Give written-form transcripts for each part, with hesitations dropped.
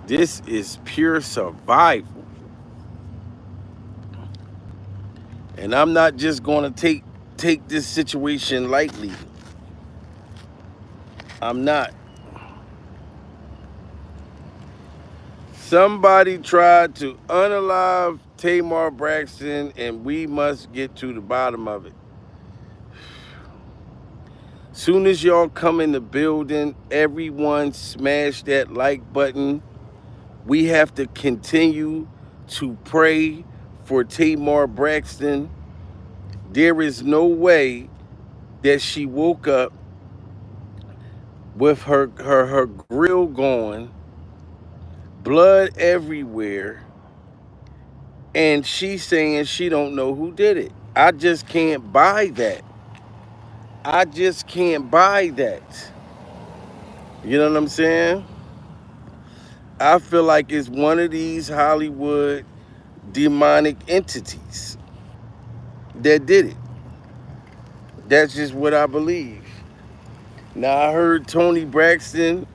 This is pure survival. And I'm not just going to take this situation lightly. I'm not. Somebody tried to unalive Tamar Braxton, and we must get to the bottom of it. Soon as y'all come in the building, everyone smash that like button. We have to continue to pray for Tamar Braxton. There is no way that she woke up with her grill gone, blood everywhere, and she's saying she don't know who did it. I just can't buy that. I just can't buy that. You know what I'm saying? I feel like it's one of these Hollywood demonic entities that did it. That's just what I believe. Now I heard Toni Braxton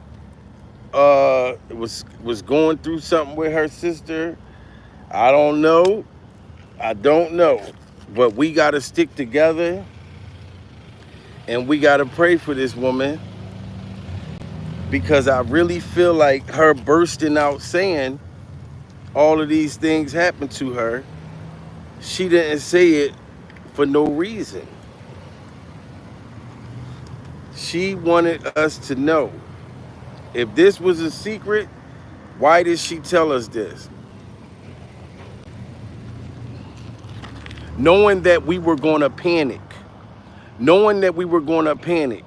was going through something with her sister. I don't know. I don't know. But we gotta stick together and we gotta pray for this woman because I really feel like her bursting out saying all of these things happened to her. She didn't say it for no reason. She wanted us to know. If this was a secret, why did she tell us this? Knowing that we were going to panic. Knowing that we were going to panic.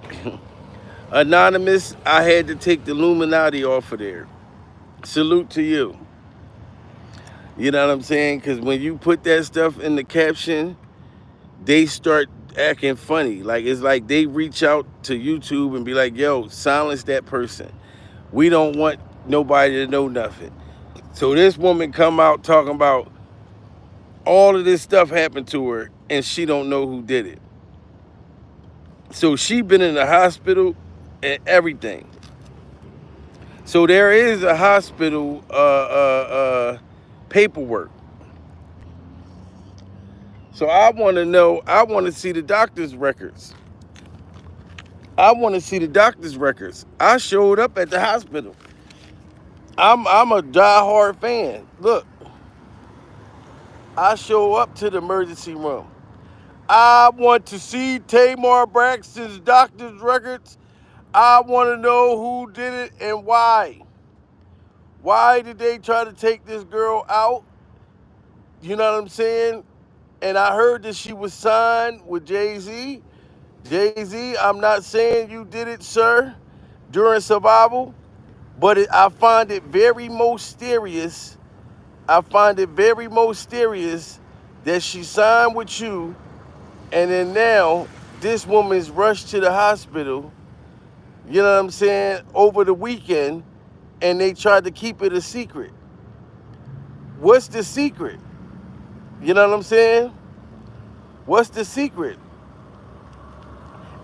Anonymous, I had to take the Illuminati off of there. Salute to you. You know what I'm saying? Because when you put that stuff in the caption, they start acting funny. Like, it's like they reach out to YouTube and be like, yo, silence that person. We don't want nobody to know nothing. So this woman come out talking about all of this stuff happened to her and she don't know who did it. So she been in the hospital and everything. So there is a hospital paperwork. So I want to know, I want to see the doctor's records. I want to see the doctor's records. I showed up at the hospital. I'm a diehard fan. Look, I show up to the emergency room. I want to see Tamar Braxton's doctor's records. I want to know who did it and why. Why did they try to take this girl out? You know what I'm saying? And I heard that she was signed with Jay-Z. Jay-Z, I'm not saying you did it, sir, during survival, but I find it very mysterious. I find it very mysterious that she signed with you, and then now this woman's rushed to the hospital, you know what I'm saying, over the weekend, and they tried to keep it a secret. What's the secret? You know what I'm saying? What's the secret?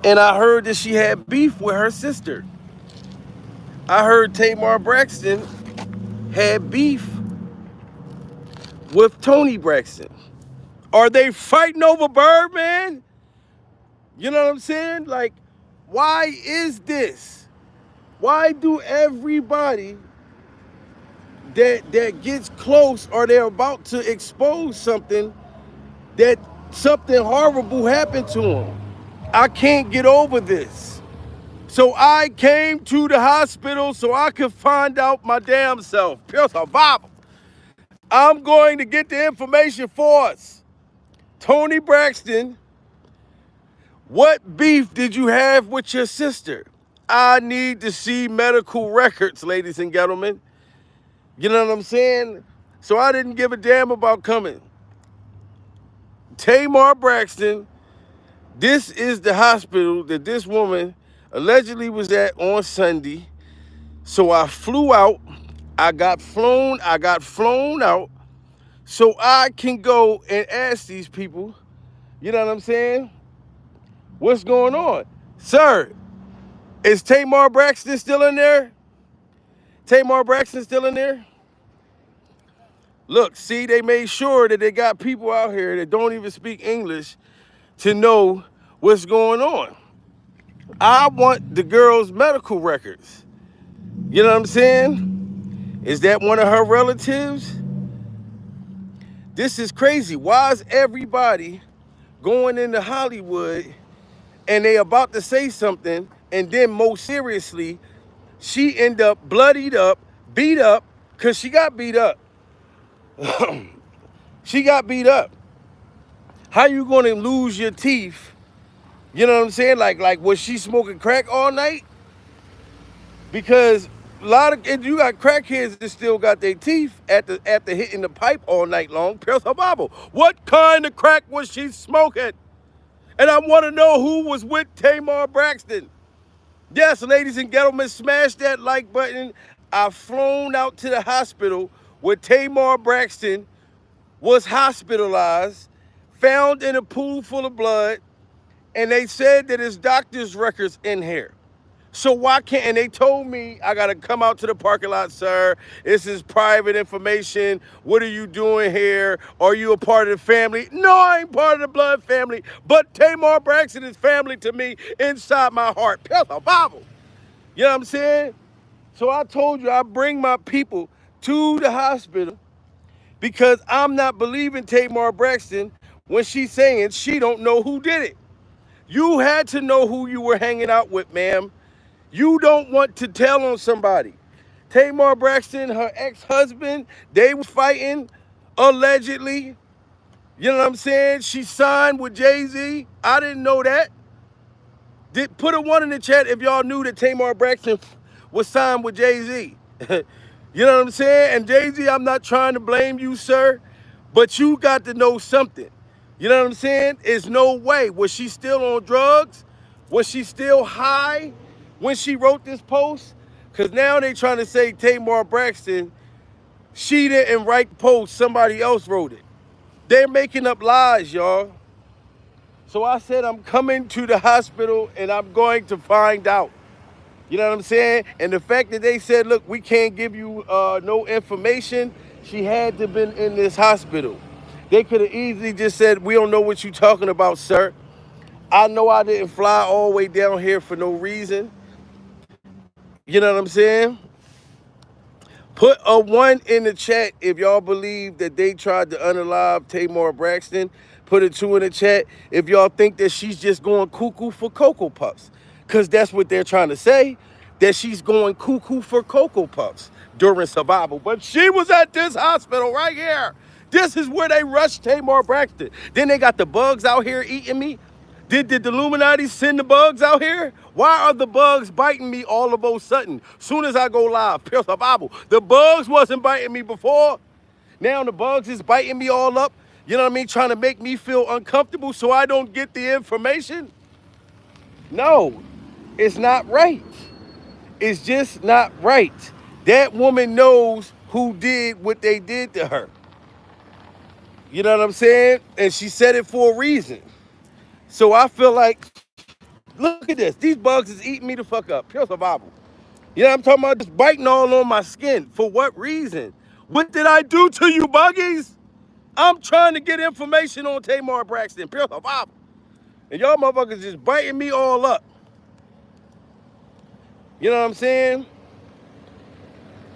And I heard that she had beef with her sister. I heard Tamar Braxton had beef with Toni Braxton. Are they fighting over Birdman? You know what I'm saying? Like, why is this? Why do everybody that gets close or they're about to expose something that something horrible happened to them? I can't get over this. So I came to the hospital so I could find out my damn self. Pure survival. I'm going to get the information for us. Toni Braxton, what beef did you have with your sister? I need to see medical records, ladies and gentlemen. You know what I'm saying? So I didn't give a damn about coming. Tamar Braxton, this is the hospital that this woman allegedly was at on Sunday. So I flew out. I got flown out so I can go and ask these people, you know what I'm saying? What's going on? Sir, is Tamar Braxton still in there? Tamar Braxton still in there? Look, see, they made sure that they got people out here that don't even speak English to know what's going on. I want the girl's medical records. You know what I'm saying? Is that one of her relatives? This is crazy. Why is everybody going into Hollywood and they about to say something, and then most seriously, she end up bloodied up, beat up, because she got beat up. She got beat up. How you gonna lose your teeth? You know what I'm saying? Like was she smoking crack all night? Because a lot of you got crackheads that still got their teeth after hitting the pipe all night long. Pierce her Bible. What kind of crack was she smoking? And I want to know who was with Tamar Braxton. Yes, ladies and gentlemen, smash that like button. I've flown out to the hospital where Tamar Braxton was hospitalized, found in a pool full of blood, and they said that his doctor's records in here. So why can't, and they told me I gotta come out to the parking lot, sir. This is private information. What are you doing here? Are you a part of the family? No, I ain't part of the blood family, but Tamar Braxton is family to me inside my heart. That's a Bible. You know what I'm saying? So I told you I bring my people to the hospital because I'm not believing Tamar Braxton when she's saying she don't know who did it. You had to know who you were hanging out with, ma'am. You don't want to tell on somebody. Tamar Braxton, her ex-husband, they was fighting, allegedly. You know what I'm saying? She signed with Jay-Z. I didn't know that. Put a 1 in the chat if y'all knew that Tamar Braxton was signed with Jay-Z. You know what I'm saying? And Jay-Z, I'm not trying to blame you, sir, but you got to know something. You know what I'm saying? There's no way. Was she still on drugs? Was she still high when she wrote this post? Because now they trying to say Tamar Braxton, she didn't write the post, somebody else wrote it. They're making up lies, y'all. So I said I'm coming to the hospital and I'm going to find out. You know what I'm saying? And the fact that they said, look, we can't give you no information, she had to have been in this hospital. They could have easily just said, we don't know what you're talking about, sir. I know I didn't fly all the way down here for no reason. You know what I'm saying? Put a 1 in the chat if y'all believe that they tried to unalive Tamar Braxton. Put a 2 in the chat if y'all think that she's just going cuckoo for Cocoa Puffs. Because that's what they're trying to say, that she's going cuckoo for Cocoa Puffs during survival. But she was at this hospital right here. This is where they rushed Tamar Braxton. Then they got the bugs out here eating me. Did the Illuminati send the bugs out here? Why are the bugs biting me all of a sudden? Soon as I go live, Pierce the Bible. The bugs wasn't biting me before. Now the bugs is biting me all up. You know what I mean? Trying to make me feel uncomfortable so I don't get the information. No, it's not right. It's just not right. That woman knows who did what they did to her. You know what I'm saying? And she said it for a reason. So I feel like, look at this. These bugs is eating me the fuck up. Pure survival. You know what I'm talking about? Just biting all on my skin. For what reason? What did I do to you, buggies? I'm trying to get information on Tamar Braxton. Pure survival. And y'all motherfuckers just biting me all up. You know what I'm saying?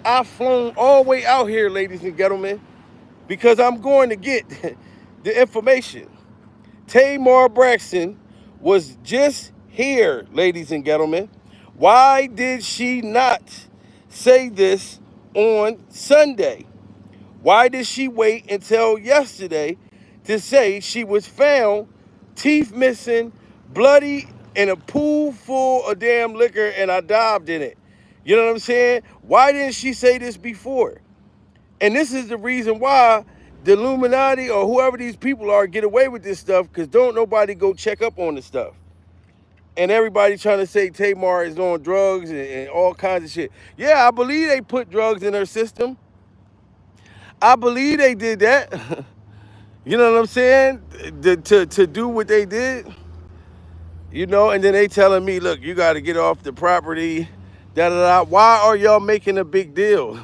I've flown all the way out here, ladies and gentlemen, because I'm going to get the information. Tamar Braxton was just here, ladies and gentlemen. Why did she not say this on Sunday? Why did she wait until yesterday to say she was found, teeth missing, bloody, in a pool full of damn liquor and I dived in it? You know what I'm saying? Why didn't she say this before? And this is the reason why the Illuminati or whoever these people are get away with this stuff, because don't nobody go check up on the stuff. And everybody trying to say Tamar is on drugs and all kinds of shit. Yeah, I believe they put drugs in her system. I believe they did that. You know what I'm saying? To do what they did. You know, and then they telling me, look, you got to get off the property. Da da da. Why are y'all making a big deal?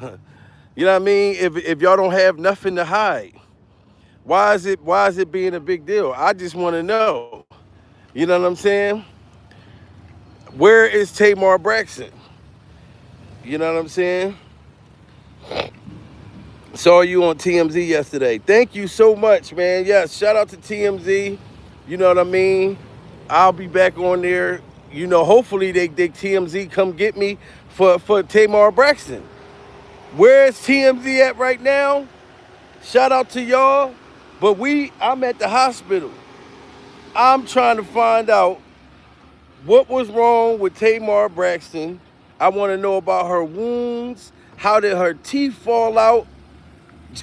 You know what I mean? If y'all don't have nothing to hide, why is it being a big deal? I just want to know. You know what I'm saying? Where is Tamar Braxton? You know what I'm saying? Saw you on TMZ yesterday. Thank you so much, man. Yes, shout out to TMZ. You know what I mean? I'll be back on there. You know, hopefully they TMZ come get me for Tamar Braxton. Where is TMZ at right now? Shout out to y'all. But I'm at the hospital. I'm trying to find out what was wrong with Tamar Braxton. I want to know about her wounds. How did her teeth fall out?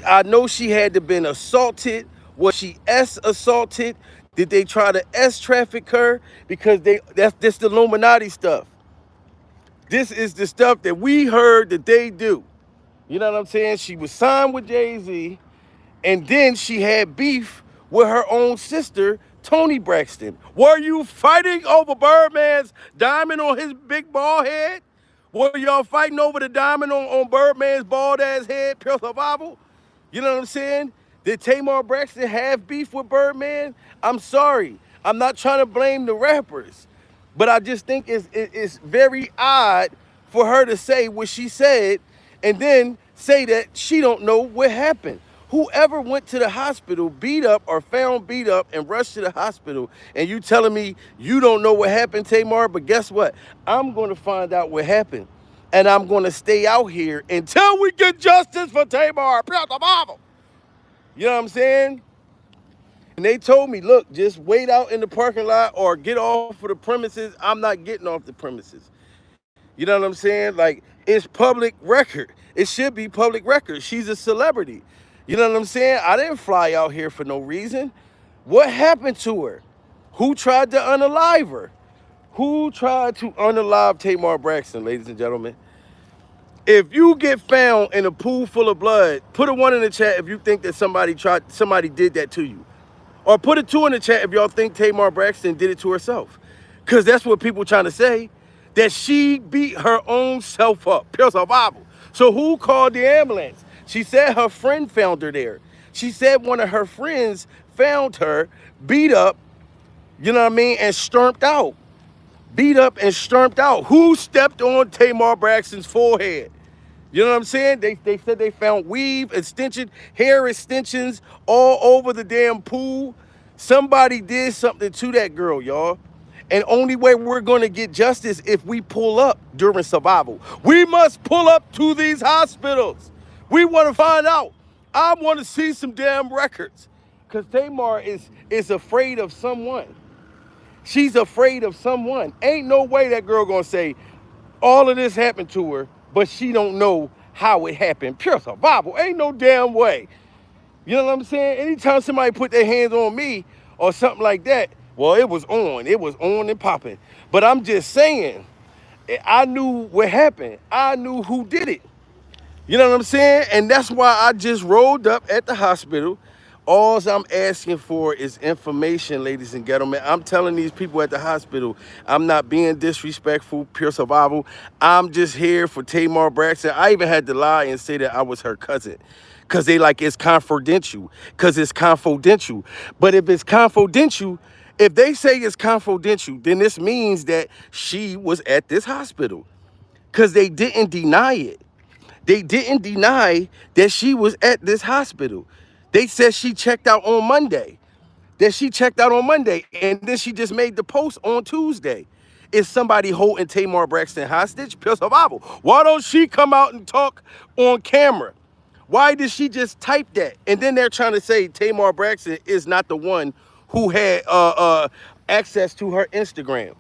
I know she had to been assaulted. Was she assaulted? Did they try to traffic her? Because that's this the Illuminati stuff. This is the stuff that we heard that they do. You know what I'm saying? She was signed with Jay-Z, and then she had beef with her own sister, Toni Braxton. Were you fighting over Birdman's diamond on his big bald head? Were y'all fighting over the diamond on Birdman's bald ass head, pure survival? You know what I'm saying? Did Tamar Braxton have beef with Birdman? I'm sorry. I'm not trying to blame the rappers. But I just think it's very odd for her to say what she said and then say that she don't know what happened. Whoever went to the hospital beat up or found beat up and rushed to the hospital, and you telling me you don't know what happened, Tamar, but guess what? I'm going to find out what happened, and I'm going to stay out here until we get justice for Tamar. You know what I'm saying? And they told me, look, just wait out in the parking lot or get off of the premises. I'm not getting off the premises. You know what I'm saying? Like, it's public record. It should be public record. She's a celebrity. You know what I'm saying? I didn't fly out here for no reason. What happened to her? Who tried to unalive her? Who tried to unalive Tamar Braxton, ladies and gentlemen? If you get found in a pool full of blood, put a 1 in the chat if you think that somebody did that to you. Or put a 2 in the chat if y'all think Tamar Braxton did it to herself. Because that's what people trying to say. That she beat her own self up. Pure survival. So who called the ambulance? She said her friend found her there. She said one of her friends found her, beat up, you know what I mean, and stormed out. Beat up and stormed out. Who stepped on Tamar Braxton's forehead? You know what I'm saying? They said they found weave, hair extensions all over the damn pool. Somebody did something to that girl, y'all. And only way we're going to get justice if we pull up during survival. We must pull up to these hospitals. We want to find out. I want to see some damn records. Because Tamar is afraid of someone. She's afraid of someone. Ain't no way that girl going to say all of this happened to her, but she don't know how it happened. Pure survival. Ain't no damn way. You know what I'm saying? Anytime somebody put their hands on me or something like that, well, it was on. It was on and popping. But I'm just saying, I knew what happened. I knew who did it. You know what I'm saying? And that's why I just rolled up at the hospital. All I'm asking for is information, ladies and gentlemen. I'm telling these people at the hospital, I'm not being disrespectful, pure survival. I'm just here for Tamar Braxton. I even had to lie and say that I was her cousin. Because they like, it's confidential. Because it's confidential. But if it's confidential, if they say it's confidential, then this means that she was at this hospital. Because they didn't deny it. They didn't deny that she was at this hospital. They said she checked out on Monday. That she checked out on Monday. And then she just made the post on Tuesday. Is somebody holding Tamar Braxton hostage? Pure survival. Why don't she come out and talk on camera? Why did she just type that? And then they're trying to say Tamar Braxton is not the one who had access to her Instagram.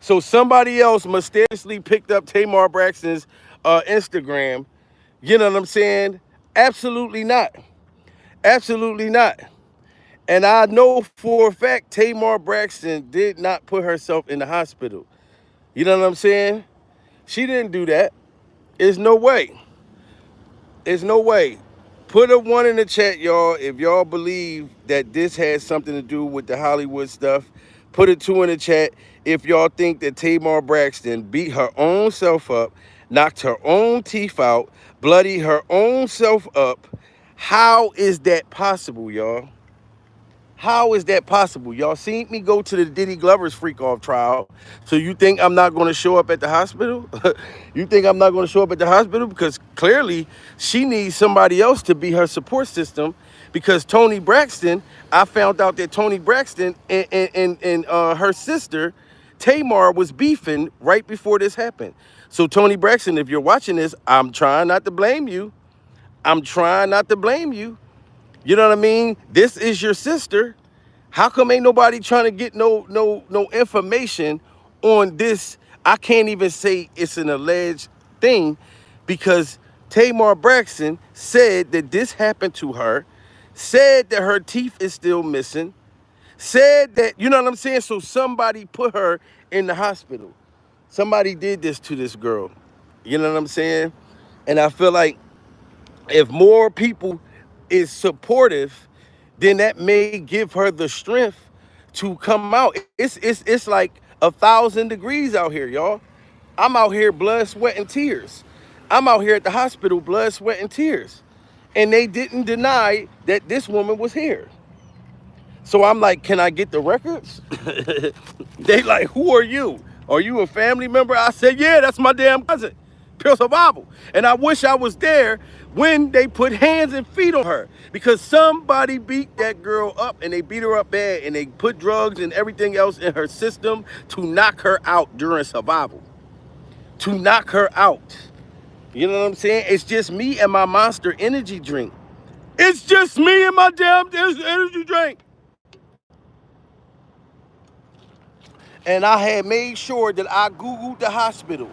So somebody else mysteriously picked up Tamar Braxton's Instagram. You know what I'm saying? Absolutely not. Absolutely not. And I know for a fact Tamar Braxton did not put herself in the hospital. You know what I'm saying? She didn't do that. There's no way. There's no way. Put a 1 in the chat, y'all, if y'all believe that this has something to do with the Hollywood stuff. Put a 2 in the chat if y'all think that Tamar Braxton beat her own self up, knocked her own teeth out, bloodied her own self up. How is that possible, y'all? How is that possible? Y'all seen me go to the Diddy Glover's freak off trial. So you think I'm not going to show up at the hospital? You think I'm not going to show up at the hospital? Because clearly she needs somebody else to be her support system. Because Tony Braxton, I found out that Tony Braxton and her sister, Tamar, was beefing right before this happened. So Tony Braxton, if you're watching this, I'm trying not to blame you. I'm trying not to blame you. You know what I mean? This is your sister. How come ain't nobody trying to get no information on this? I can't even say it's an alleged thing because Tamar Braxton said that this happened to her, said that her teeth is still missing, said that, you know what I'm saying? So somebody put her in the hospital. Somebody did this to this girl. You know what I'm saying? And I feel like if more people is supportive, then that may give her the strength to come out. It's like 1,000 degrees out here, y'all. I'm out here blood, sweat, and tears. I'm out here at the hospital, blood, sweat, and tears. And they didn't deny that this woman was here. So I'm like, can I get the records? They like, who are you? Are you a family member? I said, yeah, that's my damn cousin. Pure survival. And I wish I was there when they put hands and feet on her because somebody beat that girl up and they beat her up bad and they put drugs and everything else in her system to knock her out during survival. To knock her out. You know what I'm saying? It's just me and my Monster energy drink. It's just me and my damn energy drink. And I had made sure that I Googled the hospital.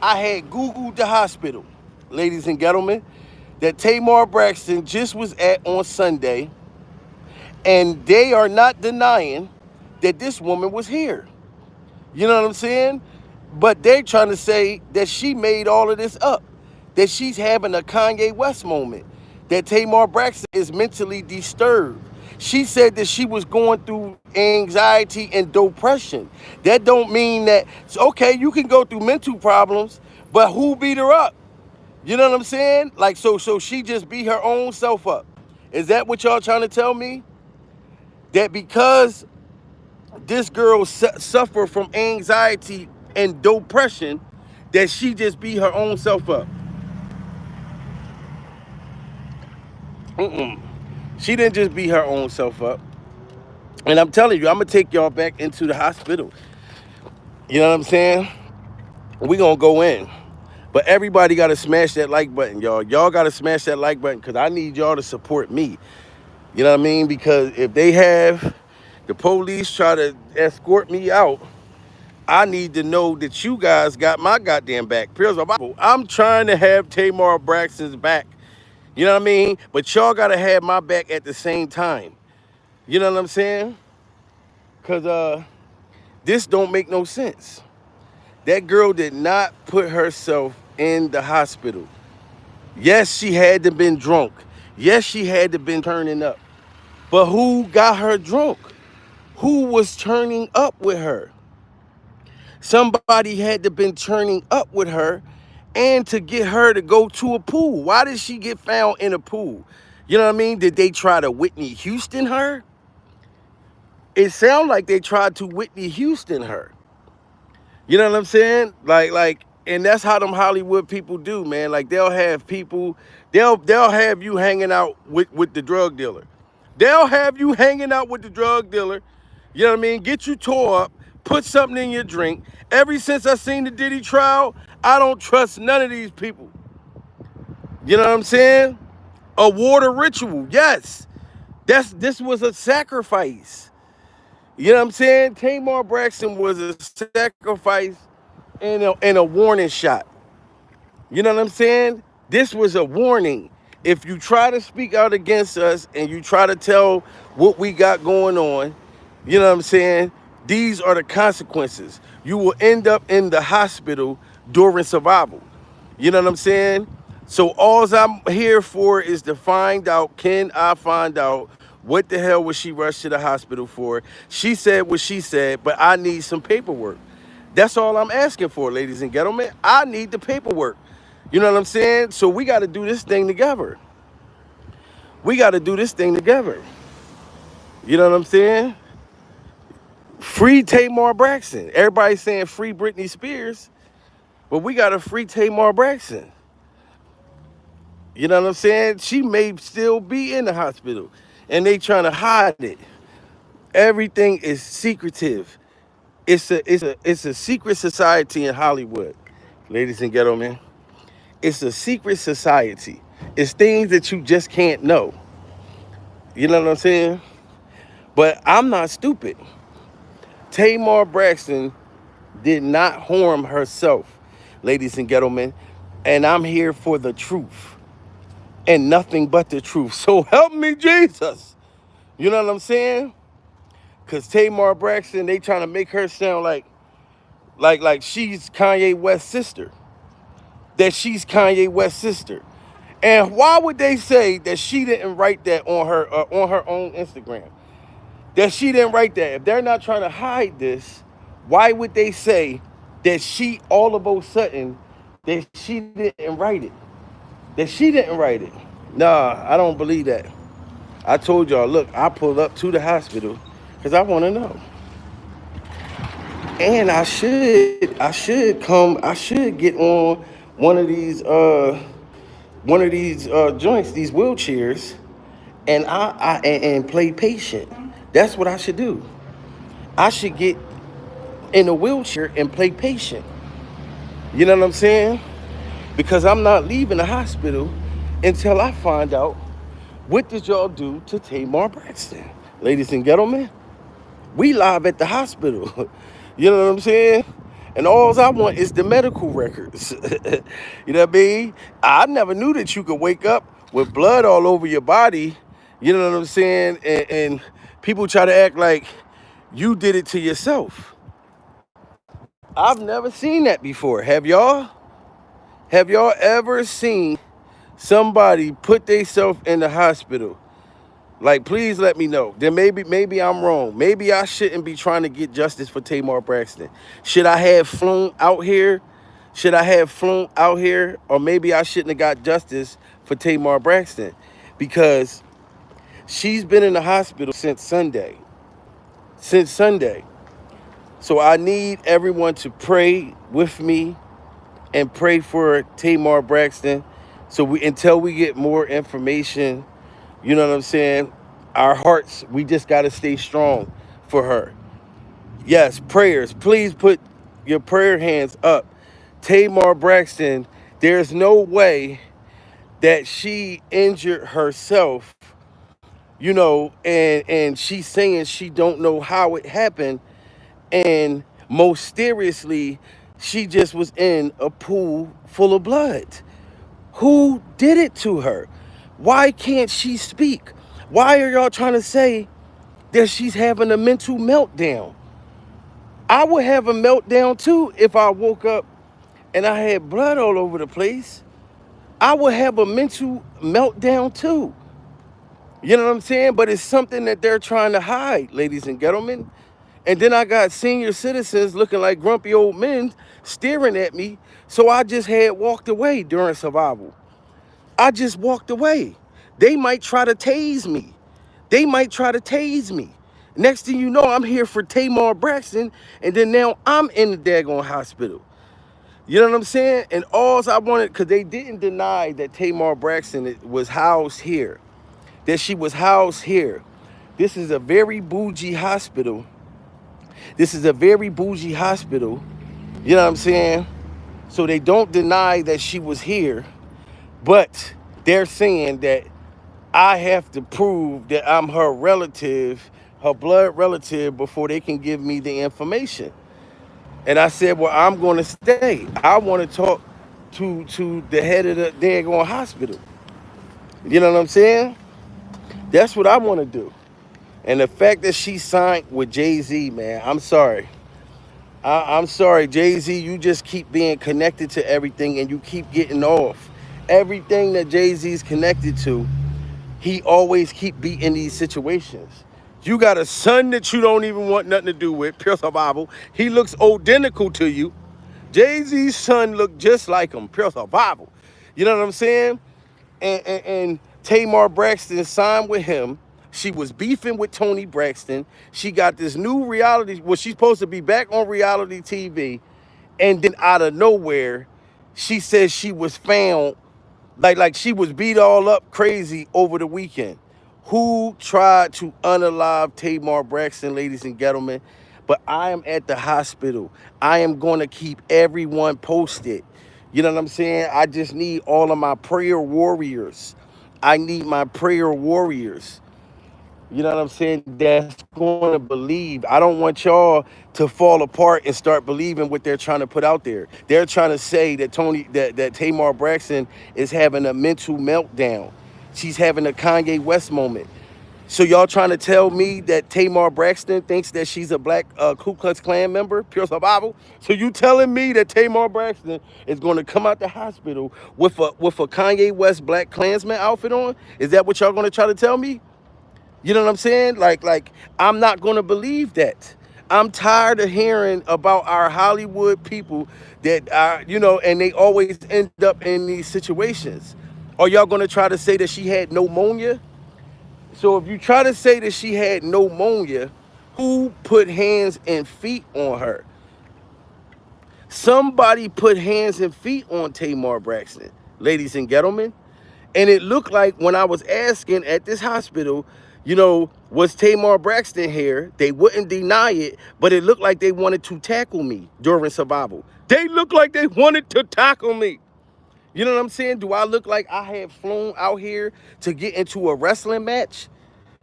I had Googled the hospital, ladies and gentlemen, that Tamar Braxton just was at on Sunday. And they are not denying that this woman was here. You know what I'm saying? But they're trying to say that she made all of this up. That she's having a Kanye West moment. That Tamar Braxton is mentally disturbed. She said that she was going through anxiety and depression. That don't mean that, okay, you can go through mental problems, but who beat her up? You know what I'm saying? Like, so she just beat her own self up. Is that what y'all trying to tell me? That because this girl suffered from anxiety and depression, that she just beat her own self up? Mm-mm. She didn't just beat her own self up. And I'm telling you, I'm going to take y'all back into the hospital. You know what I'm saying? We going to go in. But everybody got to smash that like button, y'all. Y'all got to smash that like button because I need y'all to support me. You know what I mean? Because if they have the police try to escort me out, I need to know that you guys got my goddamn back. I'm trying to have Tamar Braxton's back. You know what I mean? But y'all got to have my back at the same time. You know what I'm saying? Because this don't make no sense. That girl did not put herself in the hospital. Yes, she had to been drunk. Yes, she had to been turning up. But who got her drunk? Who was turning up with her? Somebody had to been turning up with her and to get her to go to a pool. Why did she get found in a pool? You know what I mean? Did they try to Whitney Houston her? It sounded like they tried to Whitney Houston her. You know what I'm saying? Like, and that's how them Hollywood people do, man. Like they'll have people, they'll have you hanging out with the drug dealer. They'll have you hanging out with the drug dealer. You know what I mean? Get you tore up, put something in your drink. Ever since I seen the Diddy trial, I don't trust none of these people. You know what I'm saying? A water ritual, yes. This was a sacrifice. You know what I'm saying? Tamar Braxton was a sacrifice and a warning shot. You know what I'm saying? This was a warning. If you try to speak out against us and you try to tell what we got going on, you know what I'm saying? These are the consequences. You will end up in the hospital during survival. You know what I'm saying? So all I'm here for is to find out, can I find out What the hell was she rushed to the hospital for? She said what she said, but I need some paperwork. That's all I'm asking for, ladies and gentlemen. I need the paperwork. You know what I'm saying? So we got to do this thing together. We got to do this thing together. You know what I'm saying? Free Tamar Braxton. Everybody's saying free Britney Spears, but we got to free Tamar Braxton. You know what I'm saying? She may still be in the hospital, and they trying to hide it. Everything is secretive. It's a secret society in Hollywood, ladies and gentlemen. It's a secret society. It's things that you just can't know. You know what I'm saying? But I'm not stupid. Tamar Braxton did not harm herself, ladies and gentlemen. And I'm here for the truth and nothing but the truth. So help me, Jesus. You know what I'm saying? Because Tamar Braxton, they trying to make her sound like she's Kanye West's sister. That she's Kanye West's sister. And why would they say that she didn't write that on her own Instagram? That she didn't write that. If they're not trying to hide this, why would they say that she all of a sudden that she didn't write it? That she didn't write it. Nah, I don't believe that. I told y'all, look, I pulled up to the hospital because I want to know. And I should get on one of these joints, these wheelchairs, and and play patient. That's what I should do. I should get in a wheelchair and play patient. You know what I'm saying? Because I'm not leaving the hospital until I find out what did y'all do to Tamar Braxton. Ladies and gentlemen, we live at the hospital. You know what I'm saying? And all I want is the medical records. You know what I mean? I never knew that you could wake up with blood all over your body. You know what I'm saying? And people try to act like you did it to yourself. I've never seen that before. Have y'all? Have y'all ever seen somebody put themselves in the hospital? Like, please let me know. Then maybe I'm wrong. Maybe I shouldn't be trying to get justice for Tamar Braxton. Should I have flown out here? Should I have flown out here? Or maybe I shouldn't have got justice for Tamar Braxton. Because she's been in the hospital since Sunday. Since Sunday. So I need everyone to pray with me and pray for Tamar Braxton. So until we get more information, you know what I'm saying? Our hearts, we just got to stay strong for her. Yes, prayers. Please put your prayer hands up. Tamar Braxton, there's no way that she injured herself, you know, and she's saying she don't know how it happened. And most seriously, she just was in a pool full of blood. Who did it to her? Why can't she speak? Why are y'all trying to say that she's having a mental meltdown? I would have a meltdown too if I woke up and I had blood all over the place. I would have a mental meltdown too. You know what I'm saying? But it's something that they're trying to hide, ladies and gentlemen. And then I got senior citizens looking like grumpy old men staring at me. So I just had walked away during survival. I just walked away. They might try to tase me. They might try to tase me. Next thing you know, I'm here for Tamar Braxton, and then now I'm in the daggone hospital. You know what I'm saying? And all I wanted, because they didn't deny that Tamar Braxton was housed here, that she was housed here. This is a very bougie hospital. This is a very bougie hospital. You know what I'm saying? So they don't deny that she was here, but they're saying that I have to prove that I'm her relative, her blood relative, before they can give me the information. And I said, well, I'm going to stay. I want to talk to the head of the daggone hospital. You know what I'm saying? That's what I want to do. And the fact that she signed with Jay-Z, man, I'm sorry. I'm sorry, Jay-Z, you just keep being connected to everything and you keep getting off. Everything that Jay-Z's connected to, he always keep beating these situations. You got a son that you don't even want nothing to do with, pure survival. He looks identical to you. Jay-Z's son looked just like him, pure survival. You know what I'm saying? And Tamar Braxton signed with him. She was beefing with Tony Braxton. She got this new reality. Well, she's supposed to be back on reality TV, and then out of nowhere, she says she was found like she was beat all up crazy over the weekend. Who tried to unalive Tamar Braxton, ladies and gentlemen? But I am at the hospital. I am going to keep everyone posted. You know what I'm saying? I just need all of my prayer warriors. I need my prayer warriors. You know what I'm saying? That's going to believe. I don't want y'all to fall apart and start believing what they're trying to put out there. They're trying to say that that Tamar Braxton is having a mental meltdown. She's having a Kanye West moment. So y'all trying to tell me that Tamar Braxton thinks that she's a black Ku Klux Klan member, pure survival? So you telling me that Tamar Braxton is going to come out the hospital with a Kanye West Black Klansman outfit on? Is that what y'all going to try to tell me? You know what I'm saying? Like I'm not gonna believe that. I'm tired of hearing about our Hollywood people that are, and they always end up in these situations. Are y'all gonna try to say that she had pneumonia? So if you try to say that she had pneumonia, who put hands and feet on her? Somebody put hands and feet on Tamar Braxton, ladies and gentlemen. And it looked like when I was asking at this hospital, was Tamar Braxton here? They wouldn't deny it, but it looked like they wanted to tackle me during survival. They looked like they wanted to tackle me. You know what I'm saying? Do I look like I had flown out here to get into a wrestling match?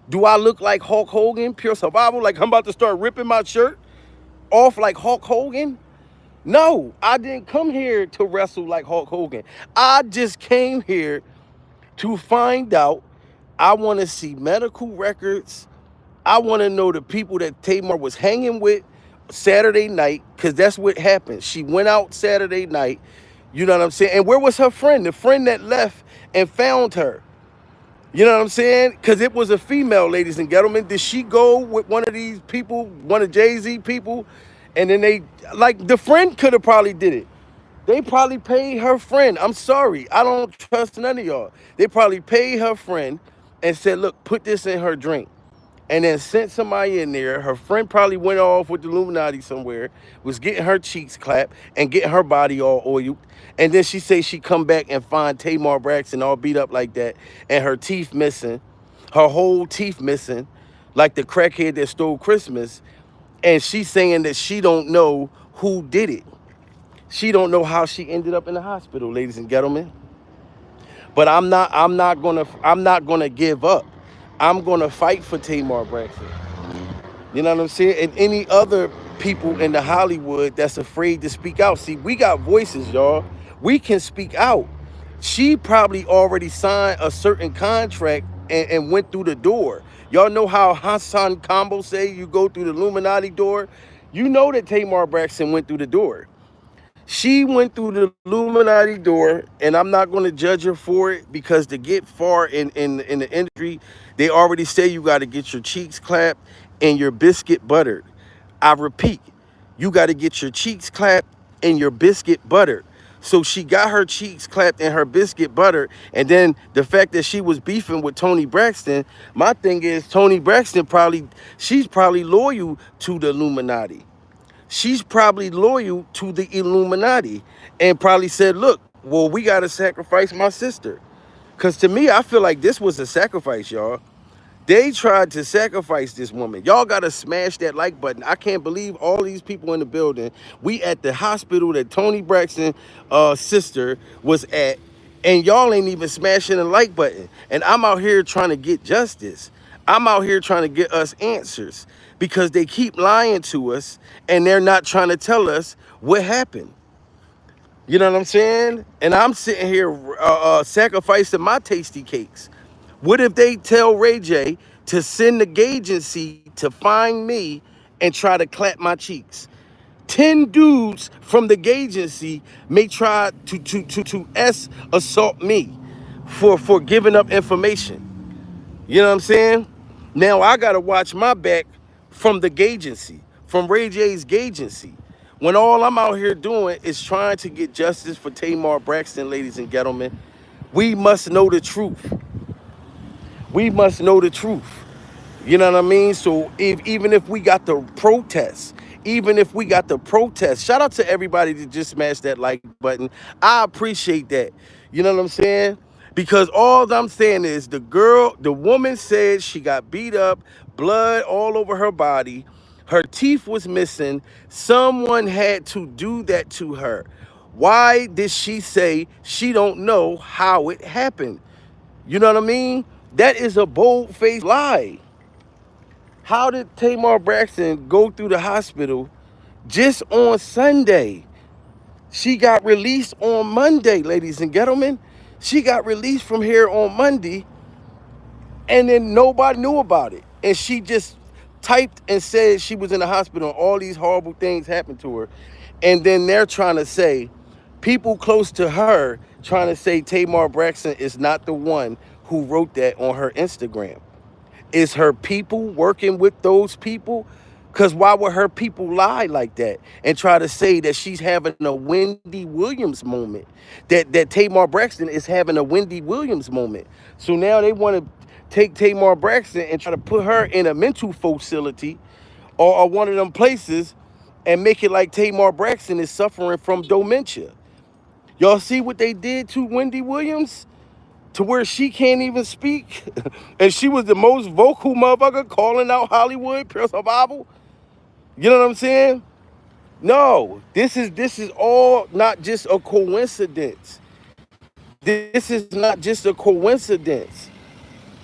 Do I look like Hulk Hogan, pure survival? Like I'm about to start ripping my shirt off like Hulk Hogan? No, I didn't come here to wrestle like Hulk Hogan. I just came here to find out. I want to see medical records. I want to know the people that Tamar was hanging with Saturday night, because that's what happened. She went out Saturday night. You know what I'm saying? And where was her friend? The friend that left and found her. You know what I'm saying? Because it was a female, ladies and gentlemen. Did she go with one of these people, one of Jay-Z people? And then the friend could have probably did it. They probably paid her friend. I'm sorry. I don't trust none of y'all. They probably paid her friend and said, look, put this in her drink. And then sent somebody in there. Her friend probably went off with the Illuminati somewhere, was getting her cheeks clapped and getting her body all oiled. And then she say she come back and find Tamar Braxton all beat up like that and her teeth missing, her whole teeth missing, like the crackhead that stole Christmas. And she's saying that she don't know who did it. She don't know how she ended up in the hospital, ladies and gentlemen. But I'm not gonna give up. I'm gonna fight for Tamar Braxton. You know what I'm saying? And any other people in the Hollywood that's afraid to speak out. See, we got voices, y'all. We can speak out. She probably already signed a certain contract and went through the door. Y'all know how Hassan Combo say you go through the Illuminati door? You know that Tamar Braxton went through the door. She went through the Illuminati door, and I'm not going to judge her for it, because to get far in the industry, they already say you got to get your cheeks clapped and your biscuit buttered. I repeat, you got to get your cheeks clapped and your biscuit buttered. So she got her cheeks clapped and her biscuit buttered, and then the fact that she was beefing with Tony Braxton, my thing is she's probably loyal to the Illuminati. She's probably loyal to the Illuminati and probably said, look, well, we got to sacrifice my sister. Because to me, I feel like this was a sacrifice, y'all. They tried to sacrifice this woman. Y'all got to smash that like button. I can't believe all these people in the building. We at the hospital that Tony Braxton's sister was at, and y'all ain't even smashing the like button. And I'm out here trying to get justice. I'm out here trying to get us answers, because they keep lying to us and they're not trying to tell us what happened. You know what I'm saying? And I'm sitting here sacrificing my tasty cakes. What if they tell Ray J to send the agency to find me and try to clap my cheeks? 10 dudes from the agency may try to assault me for giving up information. You know what I'm saying? Now I gotta watch my back from the gagency, from Ray J's gagency. When all I'm out here doing is trying to get justice for Tamar Braxton, ladies and gentlemen, we must know the truth. We must know the truth. You know what I mean? So even if we got the protests, even if we got the protests, shout out to everybody that just smashed that like button. I appreciate that. You know what I'm saying? Because all I'm saying is the woman said she got beat up, blood all over her body, her teeth was missing. Someone had to do that to her. Why did she say she don't know how it happened? You know what I mean? That is a bold-faced lie. How did Tamar Braxton go through the hospital just on Sunday? She got released on Monday, ladies and gentlemen. She got released from here on Monday, and then nobody knew about it. And she just typed and said she was in the hospital and all these horrible things happened to her. And then they're trying to say, people close to her trying to say Tamar Braxton is not the one who wrote that on her Instagram. Is her people working with those people? Because why would her people lie like that and try to say that she's having a Wendy Williams moment? That Tamar Braxton is having a Wendy Williams moment. So now they want to take Tamar Braxton and try to put her in a mental facility or one of them places and make it like Tamar Braxton is suffering from dementia. Y'all see what they did to Wendy Williams? To where she can't even speak. And she was the most vocal motherfucker calling out Hollywood, pure survival. You know what I'm saying? No, this is all not just a coincidence. This is not just a coincidence.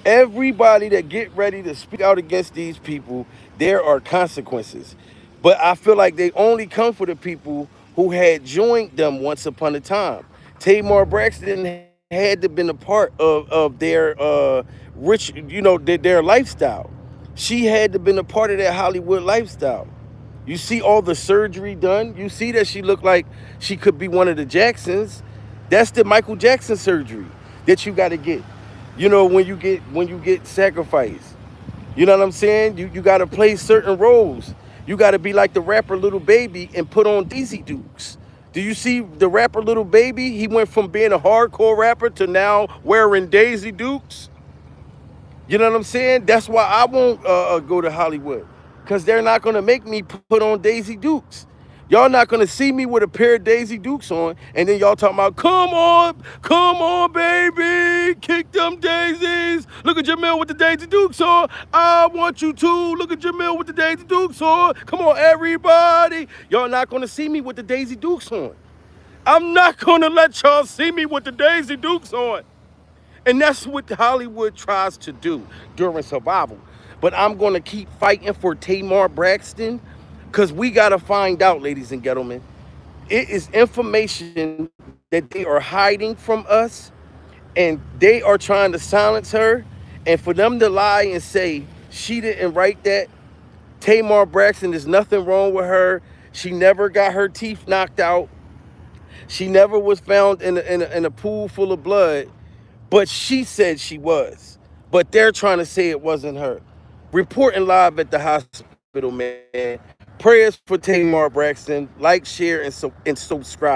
Everybody that get ready to speak out against these people, there are consequences. But I feel like they only come for the people who had joined them once upon a time. Tamar Braxton had to been a part of their rich, their lifestyle. She had to been a part of that Hollywood lifestyle. You see all the surgery done. You see that she looked like she could be one of the Jacksons. That's the Michael Jackson surgery that you got to get. When you get sacrificed. You know what I'm saying? You got to play certain roles. You got to be like the rapper Little Baby and put on Daisy Dukes. Do you see the rapper Little Baby? He went from being a hardcore rapper to now wearing Daisy Dukes. You know what I'm saying? That's why I won't go to Hollywood. Because they're not going to make me put on Daisy Dukes. Y'all not going to see me with a pair of Daisy Dukes on. And then y'all talking about, come on, baby. Kick them daisies. Look at Jamil with the Daisy Dukes on. I want you to. Look at Jamil with the Daisy Dukes on. Come on, everybody. Y'all not going to see me with the Daisy Dukes on. I'm not going to let y'all see me with the Daisy Dukes on. And that's what Hollywood tries to do during survival. But I'm going to keep fighting for Tamar Braxton because we got to find out, ladies and gentlemen. It is information that they are hiding from us, and they are trying to silence her. And for them to lie and say she didn't write that, Tamar Braxton, there's nothing wrong with her. She never got her teeth knocked out. She never was found in a pool full of blood. But she said she was. But they're trying to say it wasn't her. Reporting live at the hospital, man. Prayers for Tamar Braxton. Like, share, and subscribe.